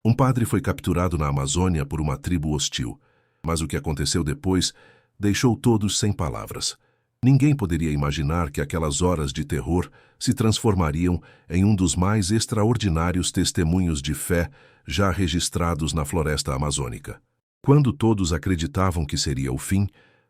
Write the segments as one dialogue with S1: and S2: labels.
S1: Um padre foi capturado na Amazônia por uma tribo hostil, mas o que aconteceu depois deixou todos sem palavras. Ninguém poderia imaginar que aquelas horas de terror se transformariam em um dos mais extraordinários testemunhos de fé já registrados na floresta amazônica. Quando todos acreditavam que seria o fim,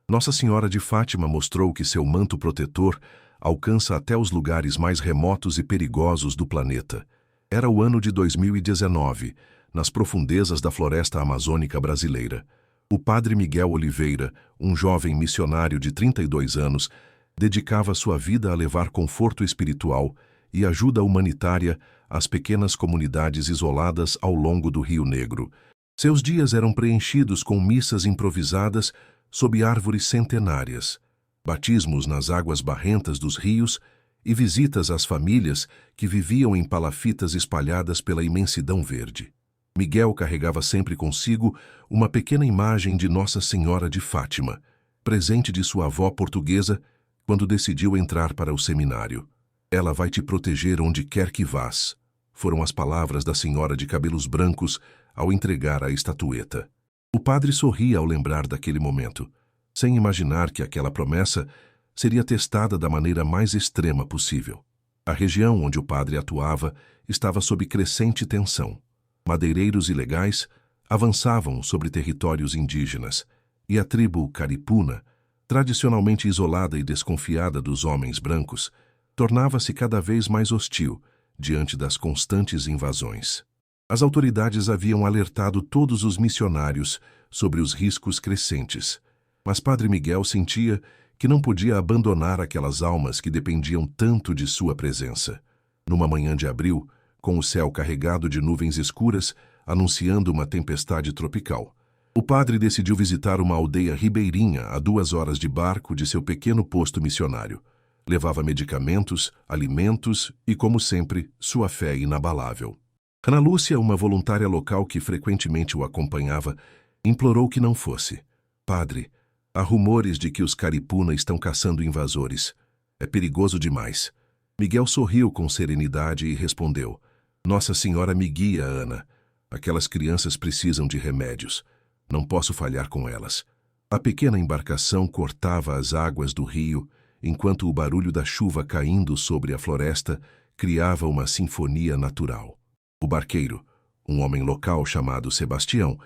S1: Nossa Senhora de Fátima mostrou que seu manto protetor alcança até os lugares mais remotos e perigosos do planeta. Era o ano de 2019, nas profundezas da floresta amazônica brasileira. O padre Miguel Oliveira, um jovem missionário de 32 anos, dedicava sua vida a levar conforto espiritual e ajuda humanitária às pequenas comunidades isoladas ao longo do Rio Negro. Seus dias eram preenchidos com missas improvisadas sob árvores centenárias, batismos nas águas barrentas dos rios e visitas às famílias que viviam em palafitas espalhadas pela imensidão verde. Miguel carregava sempre consigo uma pequena imagem de Nossa Senhora de Fátima, presente de sua avó portuguesa quando decidiu entrar para o seminário. "Ela vai te proteger onde quer que vás", foram as palavras da senhora de cabelos brancos ao entregar a estatueta. O padre sorria ao lembrar daquele momento, sem imaginar que aquela promessa seria testada da maneira mais extrema possível. A região onde o padre atuava estava sob crescente tensão. Madeireiros ilegais avançavam sobre territórios indígenas, e a tribo Caripuna, tradicionalmente isolada e desconfiada dos homens brancos, tornava-se cada vez mais hostil diante das constantes invasões. As autoridades haviam alertado todos os missionários sobre os riscos crescentes, mas Padre Miguel sentia que não podia abandonar aquelas almas que dependiam tanto de sua presença. Numa manhã de abril, com o céu carregado de nuvens escuras, anunciando uma tempestade tropical, o padre decidiu visitar uma aldeia ribeirinha a 2 horas de barco de seu pequeno posto missionário. Levava medicamentos, alimentos e, como sempre, sua fé inabalável. Ana Lúcia, uma voluntária local que frequentemente o acompanhava, implorou que não fosse. "Padre, há rumores de que os Caripuna estão caçando invasores. É perigoso demais." Miguel sorriu com serenidade e respondeu: "Nossa Senhora me guia, Ana. Aquelas crianças precisam de remédios. Não posso falhar com elas." A pequena embarcação cortava as águas do rio, enquanto o barulho da chuva caindo sobre a floresta criava uma sinfonia natural. O barqueiro, um homem local chamado Sebastião,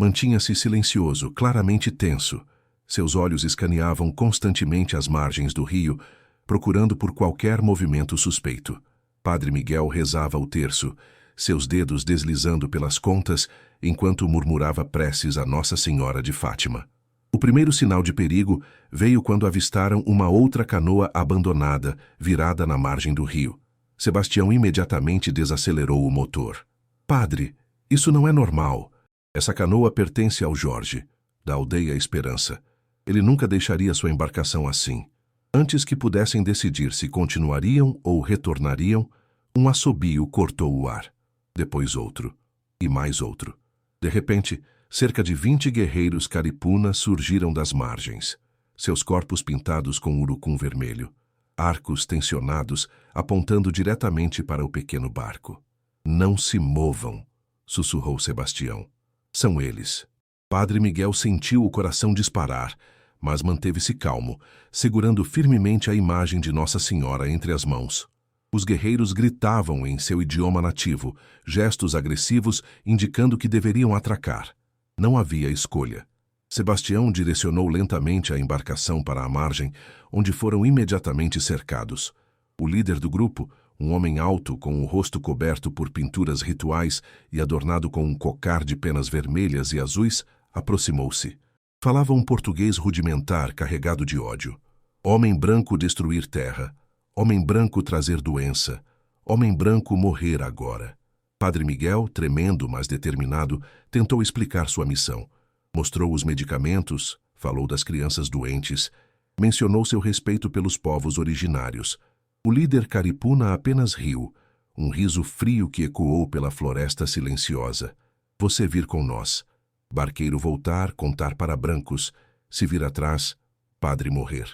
S1: mantinha-se silencioso, claramente tenso. Seus olhos escaneavam constantemente as margens do rio, procurando por qualquer movimento suspeito. Padre Miguel rezava o terço, seus dedos deslizando pelas contas enquanto murmurava preces a Nossa Senhora de Fátima. O primeiro sinal de perigo veio quando avistaram uma outra canoa abandonada, virada na margem do rio. Sebastião imediatamente desacelerou o motor. "Padre, isso não é normal. Essa canoa pertence ao Jorge, da aldeia Esperança. Ele nunca deixaria sua embarcação assim." Antes que pudessem decidir se continuariam ou retornariam, um assobio cortou o ar. Depois outro, e mais outro. De repente, cerca de 20 guerreiros Caripuna surgiram das margens, seus corpos pintados com urucum vermelho, arcos tensionados apontando diretamente para o pequeno barco. "Não se movam", sussurrou Sebastião. "São eles." Padre Miguel sentiu o coração disparar, mas manteve-se calmo, segurando firmemente a imagem de Nossa Senhora entre as mãos. Os guerreiros gritavam em seu idioma nativo, gestos agressivos indicando que deveriam atracar. Não havia escolha. Sebastião direcionou lentamente a embarcação para a margem, onde foram imediatamente cercados. O líder do grupo, um homem alto com o rosto coberto por pinturas rituais e adornado com um cocar de penas vermelhas e azuis, aproximou-se. Falava um português rudimentar carregado de ódio. "Homem branco destruir terra. Homem branco trazer doença. Homem branco morrer agora." Padre Miguel, tremendo, mas determinado, tentou explicar sua missão. Mostrou os medicamentos, falou das crianças doentes, mencionou seu respeito pelos povos originários. O líder Caripuna apenas riu, um riso frio que ecoou pela floresta silenciosa. "Você vir com nós. Barqueiro voltar, contar para brancos. Se vir atrás, padre morrer."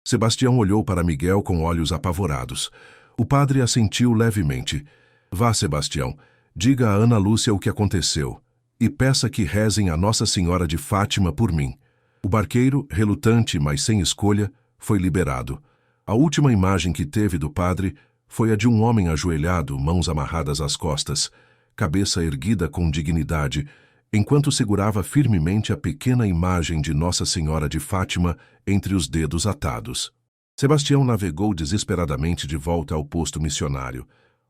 S1: Sebastião olhou para Miguel com olhos apavorados. O padre assentiu levemente. "Vá, Sebastião. Diga a Ana Lúcia o que aconteceu e peça que rezem a Nossa Senhora de Fátima por mim. O barqueiro, relutante, mas sem escolha, foi liberado. A última imagem que teve do padre foi a de um homem ajoelhado, mãos amarradas às costas, cabeça erguida com dignidade, enquanto segurava firmemente a pequena imagem de Nossa Senhora de Fátima entre os dedos atados. Sebastião navegou desesperadamente de volta ao posto missionário,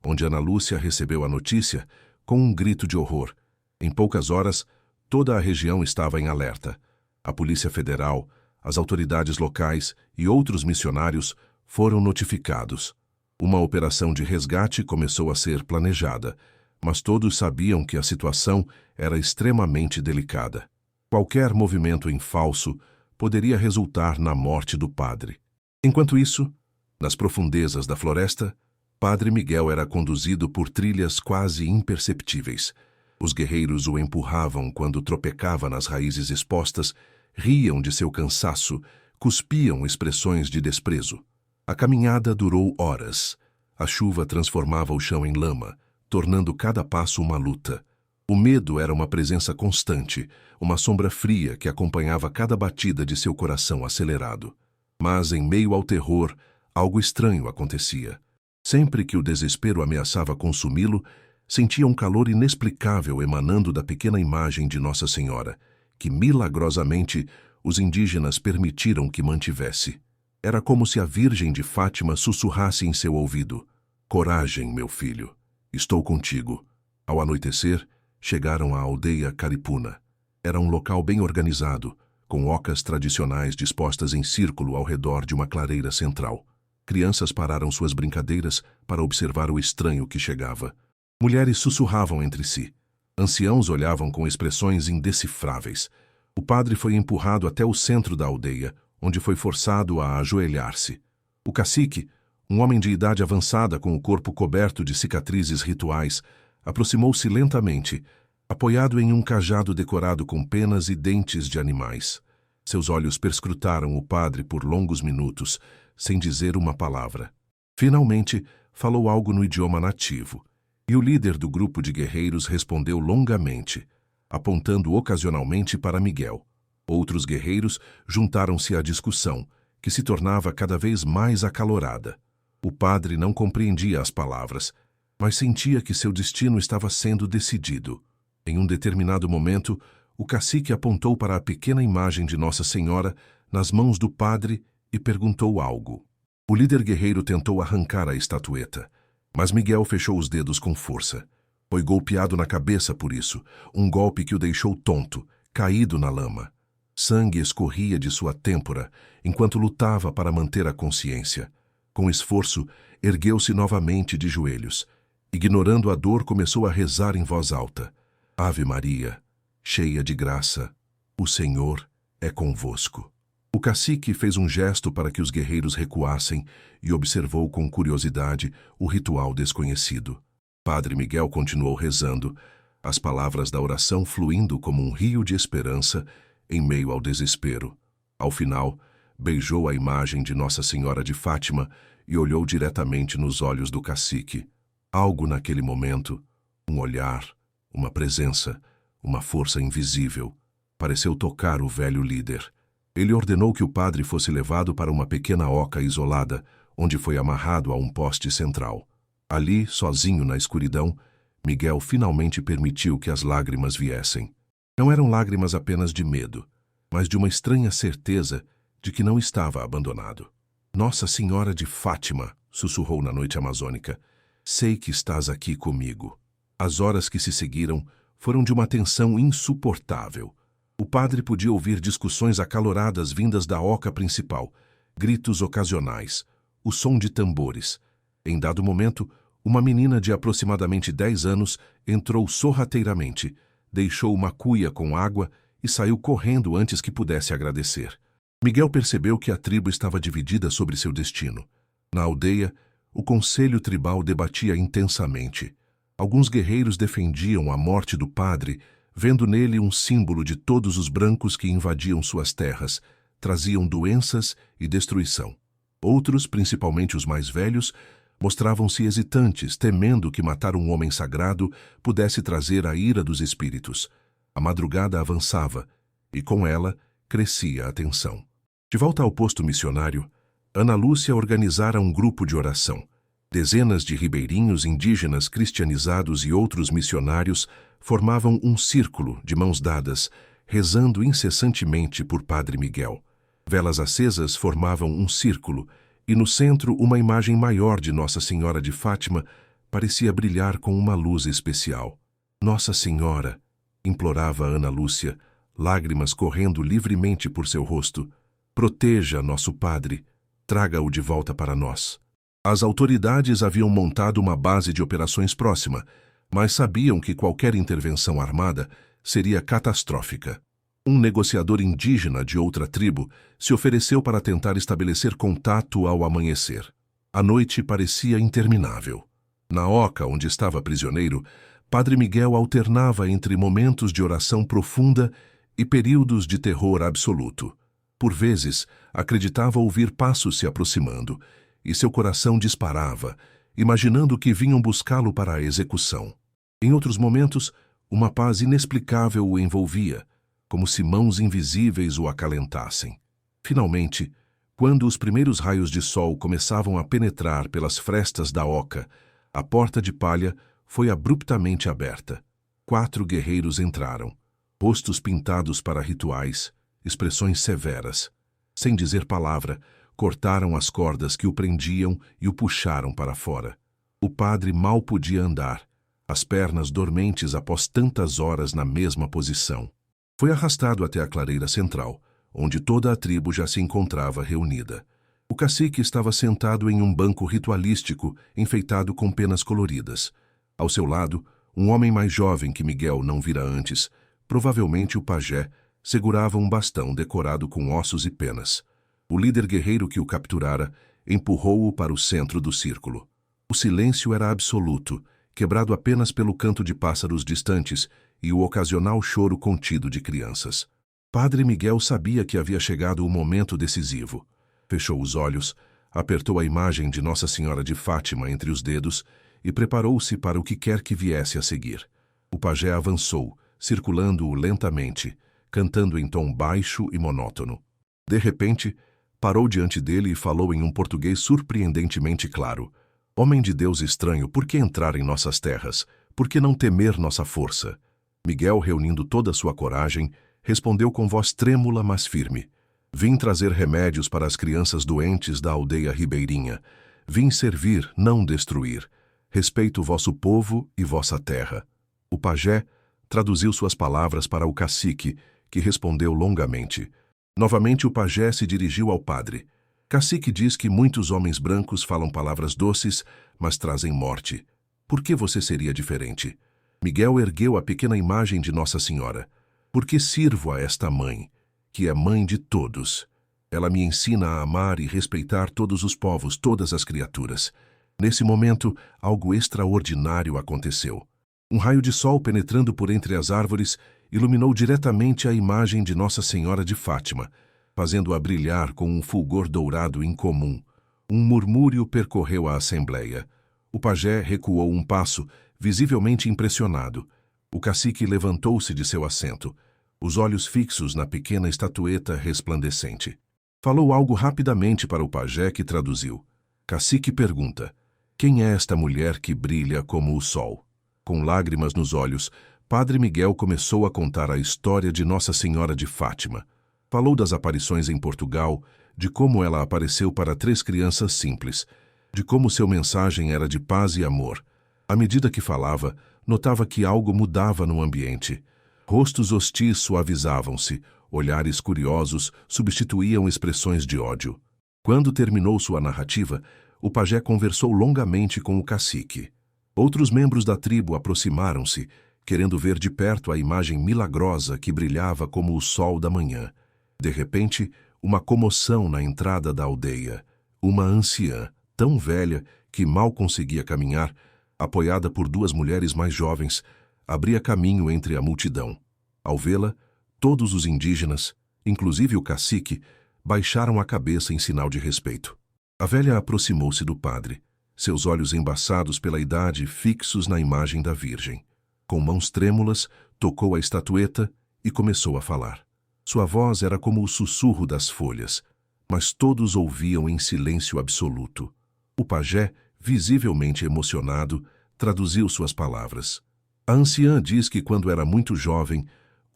S1: onde Ana Lúcia recebeu a notícia com um grito de horror. Em poucas horas, toda a região estava em alerta. A Polícia Federal, as autoridades locais e outros missionários foram notificados. Uma operação de resgate começou a ser planejada, mas todos sabiam que a situação era extremamente delicada. Qualquer movimento em falso poderia resultar na morte do padre. Enquanto isso, nas profundezas da floresta, Padre Miguel era conduzido por trilhas quase imperceptíveis. Os guerreiros o empurravam quando tropecava nas raízes expostas, riam de seu cansaço, cuspiam expressões de desprezo. A caminhada durou horas. A chuva transformava o chão em lama, tornando cada passo uma luta. O medo era uma presença constante, uma sombra fria que acompanhava cada batida de seu coração acelerado. Mas, em meio ao terror, algo estranho acontecia. Sempre que o desespero ameaçava consumi-lo, sentia um calor inexplicável emanando da pequena imagem de Nossa Senhora, que milagrosamente os indígenas permitiram que mantivesse. Era como se a Virgem de Fátima sussurrasse em seu ouvido: "Coragem, meu filho, estou contigo." Ao anoitecer, chegaram à aldeia Caripuna. Era um local bem organizado, com ocas tradicionais dispostas em círculo ao redor de uma clareira central. Crianças pararam suas brincadeiras para observar o estranho que chegava. Mulheres sussurravam entre si. Anciãos olhavam com expressões indecifráveis. O padre foi empurrado até o centro da aldeia, onde foi forçado a ajoelhar-se. O cacique, um homem de idade avançada com o corpo coberto de cicatrizes rituais, aproximou-se lentamente, apoiado em um cajado decorado com penas e dentes de animais. Seus olhos perscrutaram o padre por longos minutos, sem dizer uma palavra. Finalmente, falou algo no idioma nativo, e o líder do grupo de guerreiros respondeu longamente, apontando ocasionalmente para Miguel. Outros guerreiros juntaram-se à discussão, que se tornava cada vez mais acalorada. O padre não compreendia as palavras, mas sentia que seu destino estava sendo decidido. Em um determinado momento, o cacique apontou para a pequena imagem de Nossa Senhora nas mãos do padre e perguntou algo. O líder guerreiro tentou arrancar a estatueta, mas Miguel fechou os dedos com força. Foi golpeado na cabeça por isso, um golpe que o deixou tonto, caído na lama. Sangue escorria de sua têmpora, enquanto lutava para manter a consciência. Com esforço, ergueu-se novamente de joelhos. Ignorando a dor, começou a rezar em voz alta: "Ave Maria, cheia de graça, o Senhor é convosco." O cacique fez um gesto para que os guerreiros recuassem e observou com curiosidade o ritual desconhecido. Padre Miguel continuou rezando, as palavras da oração fluindo como um rio de esperança em meio ao desespero. Ao final, beijou a imagem de Nossa Senhora de Fátima e olhou diretamente nos olhos do cacique. Algo naquele momento, um olhar, uma presença, uma força invisível, pareceu tocar o velho líder. Ele ordenou que o padre fosse levado para uma pequena oca isolada, onde foi amarrado a um poste central. Ali, sozinho na escuridão, Miguel finalmente permitiu que as lágrimas viessem. Não eram lágrimas apenas de medo, mas de uma estranha certeza de que não estava abandonado. "Nossa Senhora de Fátima", sussurrou na noite amazônica, "sei que estás aqui comigo." As horas que se seguiram foram de uma tensão insuportável. O padre podia ouvir discussões acaloradas vindas da oca principal, gritos ocasionais, o som de tambores. Em dado momento, uma menina de aproximadamente 10 anos entrou sorrateiramente, deixou uma cuia com água e saiu correndo antes que pudesse agradecer. Miguel percebeu que a tribo estava dividida sobre seu destino. Na aldeia, o conselho tribal debatia intensamente. Alguns guerreiros defendiam a morte do padre, vendo nele um símbolo de todos os brancos que invadiam suas terras, traziam doenças e destruição. Outros, principalmente os mais velhos, Mostravam-se hesitantes, temendo que matar um homem sagrado pudesse trazer a ira dos espíritos. A madrugada avançava, e com ela crescia a tensão. De volta ao posto missionário, Ana Lúcia organizara um grupo de oração. Dezenas de ribeirinhos indígenas cristianizados e outros missionários formavam um círculo de mãos dadas, rezando incessantemente por Padre Miguel. Velas acesas formavam um círculo, e no centro uma imagem maior de Nossa Senhora de Fátima parecia brilhar com uma luz especial. Nossa Senhora, implorava Ana Lúcia, lágrimas correndo livremente por seu rosto, proteja nosso padre, traga-o de volta para nós. As autoridades haviam montado uma base de operações próxima, mas sabiam que qualquer intervenção armada seria catastrófica. Um negociador indígena de outra tribo se ofereceu para tentar estabelecer contato ao amanhecer. A noite parecia interminável. Na oca onde estava prisioneiro, Padre Miguel alternava entre momentos de oração profunda e períodos de terror absoluto. Por vezes, acreditava ouvir passos se aproximando, e seu coração disparava, imaginando que vinham buscá-lo para a execução. Em outros momentos, uma paz inexplicável o envolvia, como se mãos invisíveis o acalentassem. Finalmente, quando os primeiros raios de sol começavam a penetrar pelas frestas da oca, a porta de palha foi abruptamente aberta. 4 guerreiros entraram, rostos pintados para rituais, expressões severas. Sem dizer palavra, cortaram as cordas que o prendiam e o puxaram para fora. O padre mal podia andar, as pernas dormentes após tantas horas na mesma posição. Foi arrastado até a clareira central, onde toda a tribo já se encontrava reunida. O cacique estava sentado em um banco ritualístico enfeitado com penas coloridas. Ao seu lado, um homem mais jovem que Miguel não vira antes, provavelmente o pajé, segurava um bastão decorado com ossos e penas. O líder guerreiro que o capturara empurrou-o para o centro do círculo. O silêncio era absoluto, quebrado apenas pelo canto de pássaros distantes e o ocasional choro contido de crianças. Padre Miguel sabia que havia chegado o momento decisivo. Fechou os olhos, apertou a imagem de Nossa Senhora de Fátima entre os dedos e preparou-se para o que quer que viesse a seguir. O pajé avançou, circulando-o lentamente, cantando em tom baixo e monótono. De repente, parou diante dele e falou em um português surpreendentemente claro. Homem de Deus estranho, por que entrar em nossas terras? Por que não temer nossa força? Miguel, reunindo toda a sua coragem, respondeu com voz trêmula, mas firme. Vim trazer remédios para as crianças doentes da aldeia ribeirinha. Vim servir, não destruir. Respeito vosso povo e vossa terra. O pajé traduziu suas palavras para o cacique, que respondeu longamente. Novamente o pajé se dirigiu ao padre. Cacique diz que muitos homens brancos falam palavras doces, mas trazem morte. Por que você seria diferente? Miguel ergueu a pequena imagem de Nossa Senhora. Porque sirvo a esta mãe, que é mãe de todos. Ela me ensina a amar e respeitar todos os povos, todas as criaturas. Nesse momento, algo extraordinário aconteceu. Um raio de sol penetrando por entre as árvores iluminou diretamente a imagem de Nossa Senhora de Fátima, fazendo-a brilhar com um fulgor dourado incomum. Um murmúrio percorreu a assembleia. O pajé recuou um passo, visivelmente impressionado. O cacique levantou-se de seu assento, os olhos fixos na pequena estatueta resplandecente. Falou algo rapidamente para o pajé, que traduziu. Cacique pergunta, quem é esta mulher que brilha como o sol? Com lágrimas nos olhos, Padre Miguel começou a contar a história de Nossa Senhora de Fátima. Falou das aparições em Portugal, de como ela apareceu para 3 crianças simples, de como seu mensagem era de paz e amor. À medida que falava, notava que algo mudava no ambiente. Rostos hostis suavizavam-se, olhares curiosos substituíam expressões de ódio. Quando terminou sua narrativa, o pajé conversou longamente com o cacique. Outros membros da tribo aproximaram-se, querendo ver de perto a imagem milagrosa que brilhava como o sol da manhã. De repente, uma comoção na entrada da aldeia. Uma anciã, tão velha que mal conseguia caminhar, apoiada por 2 mulheres mais jovens, abria caminho entre a multidão. Ao vê-la, todos os indígenas, inclusive o cacique, baixaram a cabeça em sinal de respeito. A velha aproximou-se do padre. seus olhos embaçados pela idade fixos na imagem da Virgem. Com mãos trêmulas, tocou a estatueta e começou a falar. Sua voz era como o sussurro das folhas, mas todos ouviam em silêncio absoluto. O pajé, visivelmente emocionado, traduziu suas palavras. A anciã diz que quando era muito jovem,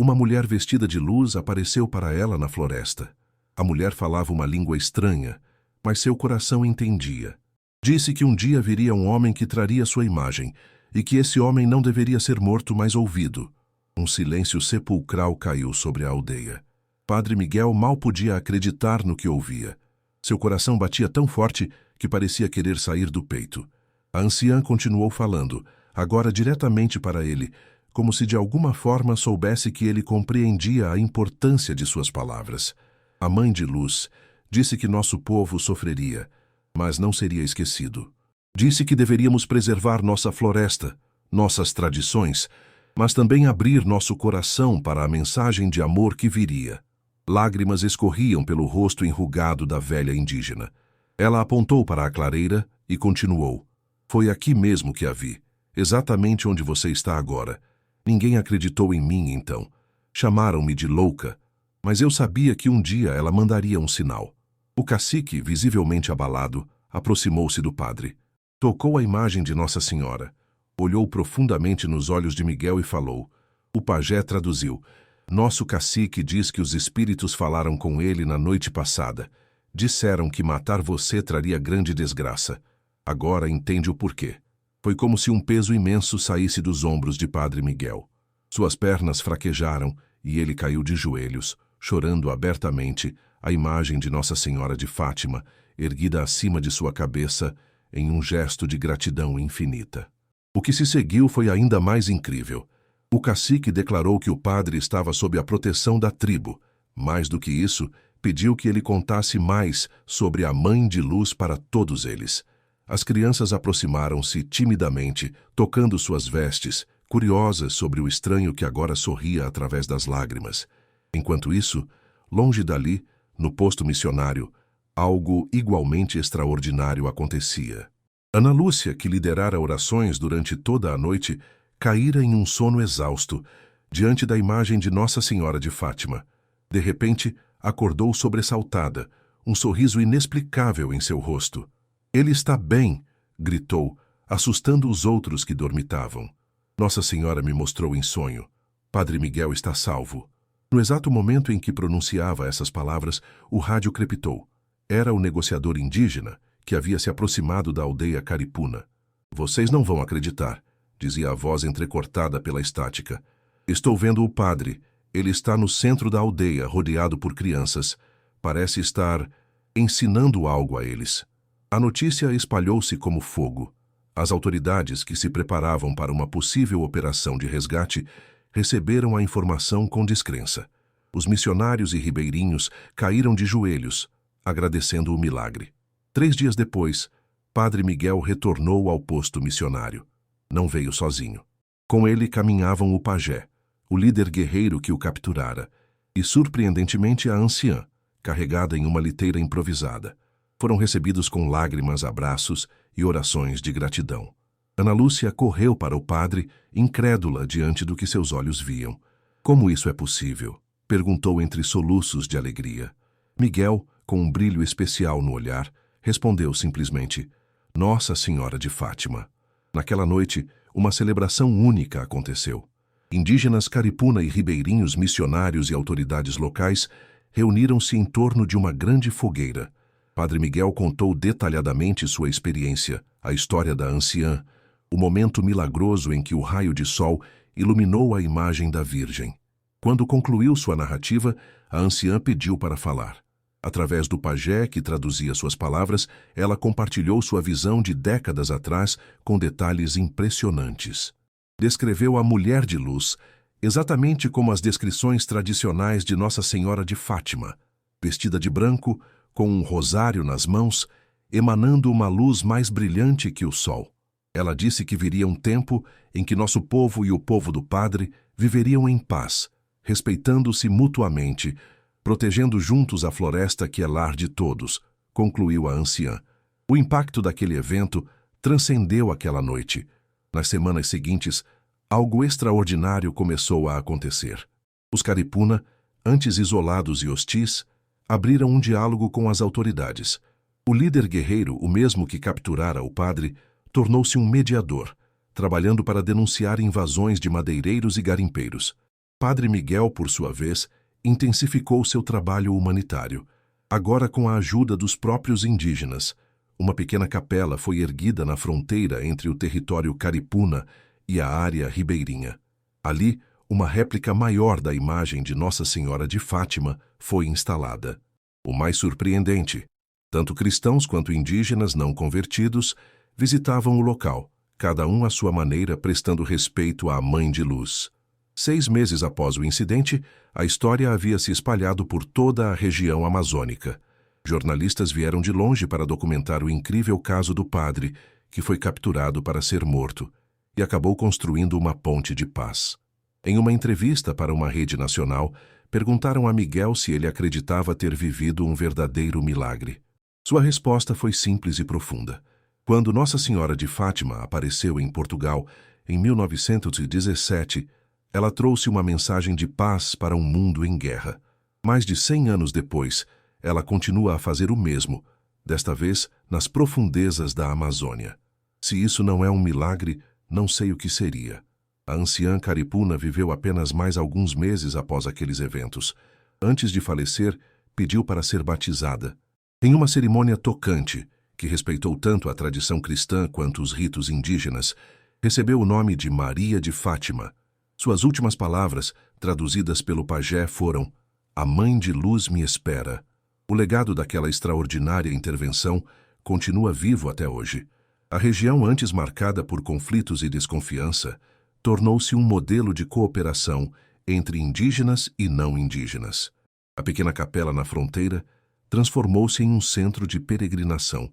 S1: uma mulher vestida de luz apareceu para ela na floresta. A mulher falava uma língua estranha, mas seu coração entendia. Disse que um dia viria um homem que traria sua imagem, e que esse homem não deveria ser morto, mas ouvido. Um silêncio sepulcral caiu sobre a aldeia. Padre Miguel mal podia acreditar no que ouvia. Seu coração batia tão forte que parecia querer sair do peito. A anciã continuou falando, agora diretamente para ele, como se de alguma forma soubesse que ele compreendia a importância de suas palavras. A Mãe de Luz disse que nosso povo sofreria, mas não seria esquecido. Disse que deveríamos preservar nossa floresta, nossas tradições, mas também abrir nosso coração para a mensagem de amor que viria. Lágrimas escorriam pelo rosto enrugado da velha indígena. Ela apontou para a clareira e continuou. Foi aqui mesmo que a vi, exatamente onde você está agora. Ninguém acreditou em mim então. Chamaram-me de louca, mas eu sabia que um dia ela mandaria um sinal. O cacique, visivelmente abalado, aproximou-se do padre. Tocou a imagem de Nossa Senhora. Olhou profundamente nos olhos de Miguel e falou. O pajé traduziu. Nosso cacique diz que os espíritos falaram com ele na noite passada. Disseram que matar você traria grande desgraça. Agora entende o porquê. Foi como se um peso imenso saísse dos ombros de Padre Miguel. Suas pernas fraquejaram e ele caiu de joelhos, chorando abertamente, a imagem de Nossa Senhora de Fátima, erguida acima de sua cabeça, em um gesto de gratidão infinita. O que se seguiu foi ainda mais incrível. O cacique declarou que o padre estava sob a proteção da tribo. Mais do que isso, pediu que ele contasse mais sobre a Mãe de Luz para todos eles. As crianças aproximaram-se timidamente, tocando suas vestes, curiosas sobre o estranho que agora sorria através das lágrimas. Enquanto isso, longe dali, no posto missionário, algo igualmente extraordinário acontecia. Ana Lúcia, que liderara orações durante toda a noite, caíra em um sono exausto, diante da imagem de Nossa Senhora de Fátima. De repente, acordou sobressaltada, um sorriso inexplicável em seu rosto. Ele está bem, gritou, assustando os outros que dormitavam. Nossa Senhora me mostrou em sonho. Padre Miguel está salvo. No exato momento em que pronunciava essas palavras, o rádio crepitou. Era o negociador indígena, que havia se aproximado da aldeia Caripuna. Vocês não vão acreditar, dizia a voz entrecortada pela estática. Estou vendo o padre. Ele está no centro da aldeia, rodeado por crianças. Parece estar ensinando algo a eles. A notícia espalhou-se como fogo. As autoridades que se preparavam para uma possível operação de resgate receberam a informação com descrença. Os missionários e ribeirinhos caíram de joelhos, agradecendo o milagre. 3 dias depois, Padre Miguel retornou ao posto missionário. Não veio sozinho. Com ele caminhavam o pajé, o líder guerreiro que o capturara, e surpreendentemente a anciã, carregada em uma liteira improvisada. Foram recebidos com lágrimas, abraços e orações de gratidão. Ana Lúcia correu para o padre, incrédula diante do que seus olhos viam. Como isso é possível? Perguntou entre soluços de alegria. Miguel, com um brilho especial no olhar, respondeu simplesmente, Nossa Senhora de Fátima. Naquela noite, uma celebração única aconteceu. Indígenas caripuna e ribeirinhos missionários e autoridades locais reuniram-se em torno de uma grande fogueira. Padre Miguel contou detalhadamente sua experiência, a história da anciã, o momento milagroso em que o raio de sol iluminou a imagem da Virgem. Quando concluiu sua narrativa, a anciã pediu para falar. Através do pajé, que traduzia suas palavras, ela compartilhou sua visão de décadas atrás com detalhes impressionantes. Descreveu a Mulher de Luz, exatamente como as descrições tradicionais de Nossa Senhora de Fátima, vestida de branco, com um rosário nas mãos, emanando uma luz mais brilhante que o sol. Ela disse que viria um tempo em que nosso povo e o povo do Padre viveriam em paz, respeitando-se mutuamente, protegendo juntos a floresta que é lar de todos, concluiu a anciã. O impacto daquele evento transcendeu aquela noite. Nas semanas seguintes, algo extraordinário começou a acontecer. Os Caripuna, antes isolados e hostis, abriram um diálogo com as autoridades. O líder guerreiro, o mesmo que capturara o padre, tornou-se um mediador, trabalhando para denunciar invasões de madeireiros e garimpeiros. Padre Miguel, por sua vez, intensificou seu trabalho humanitário, agora com a ajuda dos próprios indígenas. Uma pequena capela foi erguida na fronteira entre o território Caripuna e a área ribeirinha. Ali, uma réplica maior da imagem de Nossa Senhora de Fátima foi instalada. O mais surpreendente, tanto cristãos quanto indígenas não convertidos visitavam o local, cada um à sua maneira prestando respeito à Mãe de Luz. 6 meses após o incidente, a história havia se espalhado por toda a região amazônica. Jornalistas vieram de longe para documentar o incrível caso do padre, que foi capturado para ser morto, e acabou construindo uma ponte de paz. Em uma entrevista para uma rede nacional, perguntaram a Miguel se ele acreditava ter vivido um verdadeiro milagre. Sua resposta foi simples e profunda. Quando Nossa Senhora de Fátima apareceu em Portugal, em 1917, ela trouxe uma mensagem de paz para um mundo em guerra. Mais de 100 anos depois, ela continua a fazer o mesmo, desta vez nas profundezas da Amazônia. Se isso não é um milagre, não sei o que seria. A anciã Caripuna viveu apenas mais alguns meses após aqueles eventos. Antes de falecer, pediu para ser batizada. Em uma cerimônia tocante, que respeitou tanto a tradição cristã quanto os ritos indígenas, recebeu o nome de Maria de Fátima. Suas últimas palavras, traduzidas pelo pajé, foram: "A Mãe de Luz me espera." O legado daquela extraordinária intervenção continua vivo até hoje. A região, antes marcada por conflitos e desconfiança, tornou-se um modelo de cooperação entre indígenas e não indígenas. A pequena capela na fronteira transformou-se em um centro de peregrinação,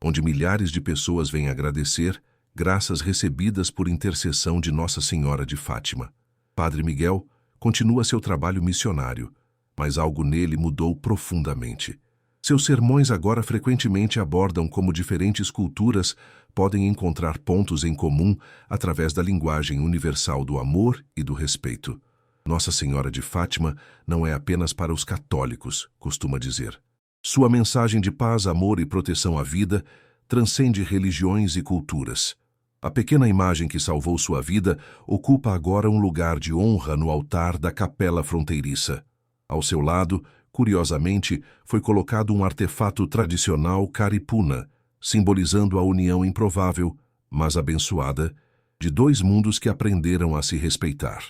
S1: onde milhares de pessoas vêm agradecer graças recebidas por intercessão de Nossa Senhora de Fátima. Padre Miguel continua seu trabalho missionário, mas algo nele mudou profundamente. Seus sermões agora frequentemente abordam como diferentes culturas podem encontrar pontos em comum através da linguagem universal do amor e do respeito. Nossa Senhora de Fátima não é apenas para os católicos, costuma dizer. Sua mensagem de paz, amor e proteção à vida transcende religiões e culturas. A pequena imagem que salvou sua vida ocupa agora um lugar de honra no altar da capela fronteiriça. Ao seu lado, curiosamente, foi colocado um artefato tradicional caripuna, simbolizando a união improvável, mas abençoada, de 2 mundos que aprenderam a se respeitar.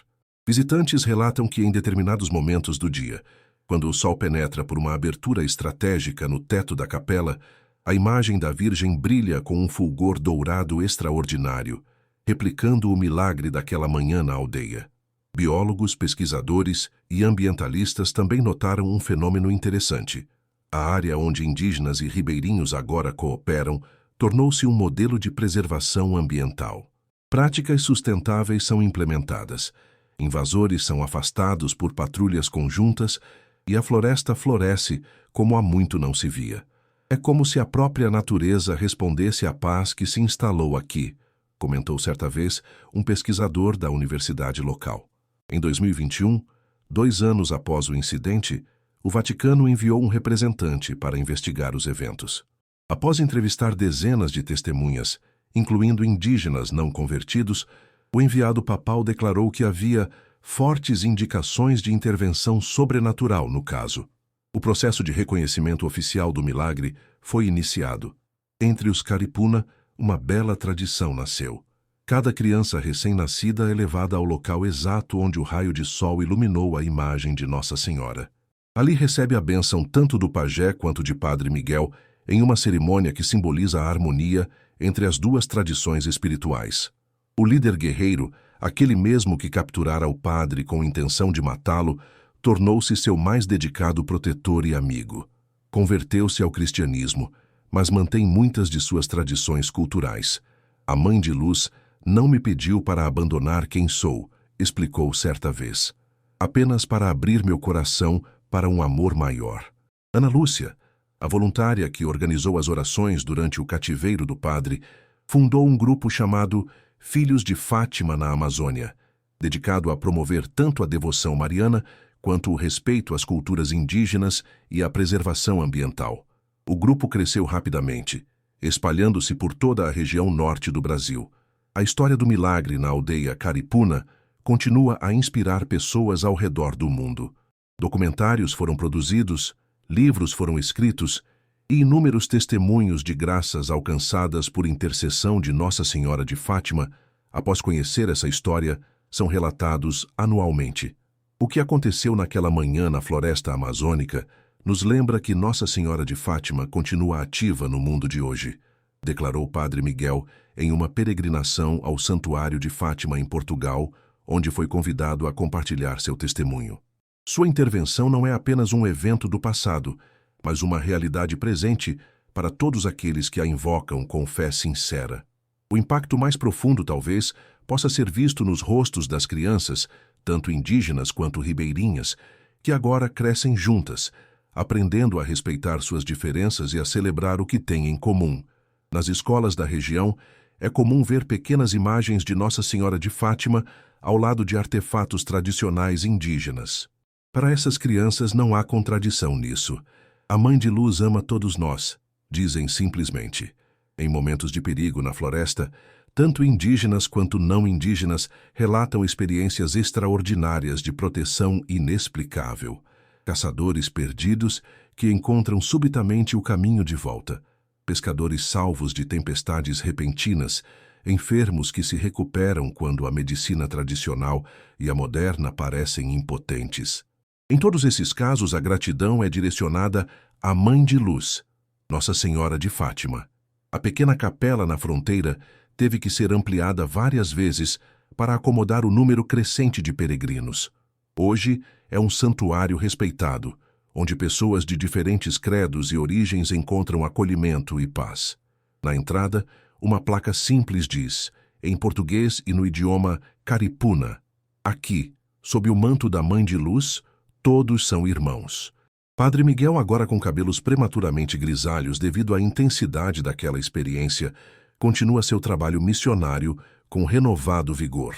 S1: Visitantes relatam que em determinados momentos do dia, quando o sol penetra por uma abertura estratégica no teto da capela, a imagem da Virgem brilha com um fulgor dourado extraordinário, replicando o milagre daquela manhã na aldeia. Biólogos, pesquisadores e ambientalistas também notaram um fenômeno interessante. A área onde indígenas e ribeirinhos agora cooperam tornou-se um modelo de preservação ambiental. Práticas sustentáveis são implementadas, invasores são afastados por patrulhas conjuntas e a floresta floresce como há muito não se via. É como se a própria natureza respondesse à paz que se instalou aqui, comentou certa vez um pesquisador da universidade local. Em 2021, 2 anos após o incidente, o Vaticano enviou um representante para investigar os eventos. Após entrevistar dezenas de testemunhas, incluindo indígenas não convertidos, o enviado papal declarou que havia fortes indicações de intervenção sobrenatural no caso. O processo de reconhecimento oficial do milagre foi iniciado. Entre os Caripuna, uma bela tradição nasceu. Cada criança recém-nascida é levada ao local exato onde o raio de sol iluminou a imagem de Nossa Senhora. Ali recebe a bênção tanto do pajé quanto de Padre Miguel, em uma cerimônia que simboliza a harmonia entre as 2 tradições espirituais. O líder guerreiro, aquele mesmo que capturara o padre com intenção de matá-lo, tornou-se seu mais dedicado protetor e amigo. Converteu-se ao cristianismo, mas mantém muitas de suas tradições culturais. A Mãe de Luz não me pediu para abandonar quem sou, explicou certa vez. Apenas para abrir meu coração para um amor maior. Ana Lúcia, a voluntária que organizou as orações durante o cativeiro do padre, fundou um grupo chamado Filhos de Fátima na Amazônia, dedicado a promover tanto a devoção mariana quanto o respeito às culturas indígenas e a preservação ambiental. O grupo cresceu rapidamente, espalhando-se por toda a região norte do Brasil. A história do milagre na aldeia Caripuna continua a inspirar pessoas ao redor do mundo. Documentários foram produzidos, livros foram escritos e inúmeros testemunhos de graças alcançadas por intercessão de Nossa Senhora de Fátima, após conhecer essa história, são relatados anualmente. O que aconteceu naquela manhã na floresta amazônica nos lembra que Nossa Senhora de Fátima continua ativa no mundo de hoje, declarou Padre Miguel em uma peregrinação ao Santuário de Fátima em Portugal, onde foi convidado a compartilhar seu testemunho. Sua intervenção não é apenas um evento do passado, mas uma realidade presente para todos aqueles que a invocam com fé sincera. O impacto mais profundo, talvez, possa ser visto nos rostos das crianças, tanto indígenas quanto ribeirinhas, que agora crescem juntas, aprendendo a respeitar suas diferenças e a celebrar o que têm em comum. Nas escolas da região, é comum ver pequenas imagens de Nossa Senhora de Fátima ao lado de artefatos tradicionais indígenas. Para essas crianças não há contradição nisso. A Mãe de Luz ama todos nós, dizem simplesmente. Em momentos de perigo na floresta, tanto indígenas quanto não indígenas relatam experiências extraordinárias de proteção inexplicável. Caçadores perdidos que encontram subitamente o caminho de volta. Pescadores salvos de tempestades repentinas, enfermos que se recuperam quando a medicina tradicional e a moderna parecem impotentes. Em todos esses casos, a gratidão é direcionada à Mãe de Luz, Nossa Senhora de Fátima. A pequena capela na fronteira teve que ser ampliada várias vezes para acomodar o número crescente de peregrinos. Hoje é um santuário respeitado, onde pessoas de diferentes credos e origens encontram acolhimento e paz. Na entrada, uma placa simples diz, em português e no idioma Caripuna: aqui, sob o manto da Mãe de Luz, todos são irmãos. Padre Miguel, agora com cabelos prematuramente grisalhos devido à intensidade daquela experiência, continua seu trabalho missionário com renovado vigor.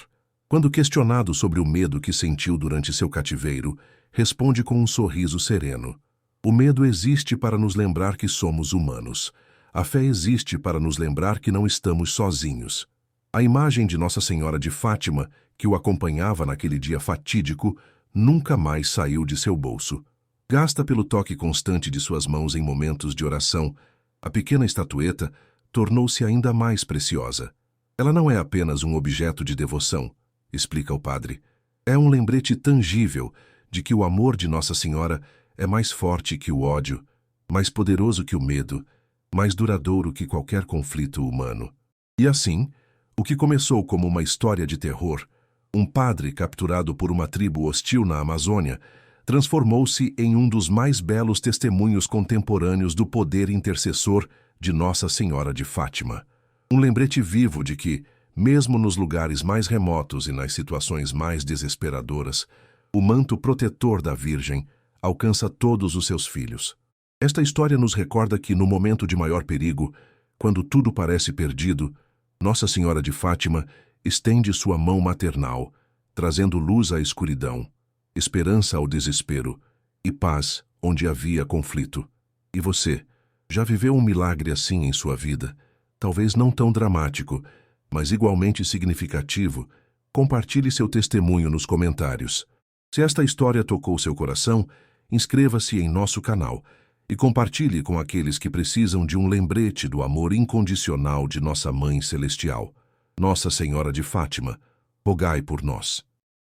S1: Quando questionado sobre o medo que sentiu durante seu cativeiro, responde com um sorriso sereno. O medo existe para nos lembrar que somos humanos. A fé existe para nos lembrar que não estamos sozinhos. A imagem de Nossa Senhora de Fátima, que o acompanhava naquele dia fatídico, nunca mais saiu de seu bolso. Gasta pelo toque constante de suas mãos em momentos de oração, a pequena estatueta tornou-se ainda mais preciosa. Ela não é apenas um objeto de devoção, explica o padre. É um lembrete tangível de que o amor de Nossa Senhora é mais forte que o ódio, mais poderoso que o medo, mais duradouro que qualquer conflito humano. E assim, o que começou como uma história de terror, um padre capturado por uma tribo hostil na Amazônia, transformou-se em um dos mais belos testemunhos contemporâneos do poder intercessor de Nossa Senhora de Fátima. Um lembrete vivo de que, mesmo nos lugares mais remotos e nas situações mais desesperadoras, o manto protetor da Virgem alcança todos os seus filhos. Esta história nos recorda que, no momento de maior perigo, quando tudo parece perdido, Nossa Senhora de Fátima estende sua mão maternal, trazendo luz à escuridão, esperança ao desespero e paz onde havia conflito. E você, já viveu um milagre assim em sua vida? Talvez não tão dramático, mas igualmente significativo? Compartilhe seu testemunho nos comentários. Se esta história tocou seu coração, inscreva-se em nosso canal e compartilhe com aqueles que precisam de um lembrete do amor incondicional de nossa Mãe Celestial. Nossa Senhora de Fátima, rogai por nós.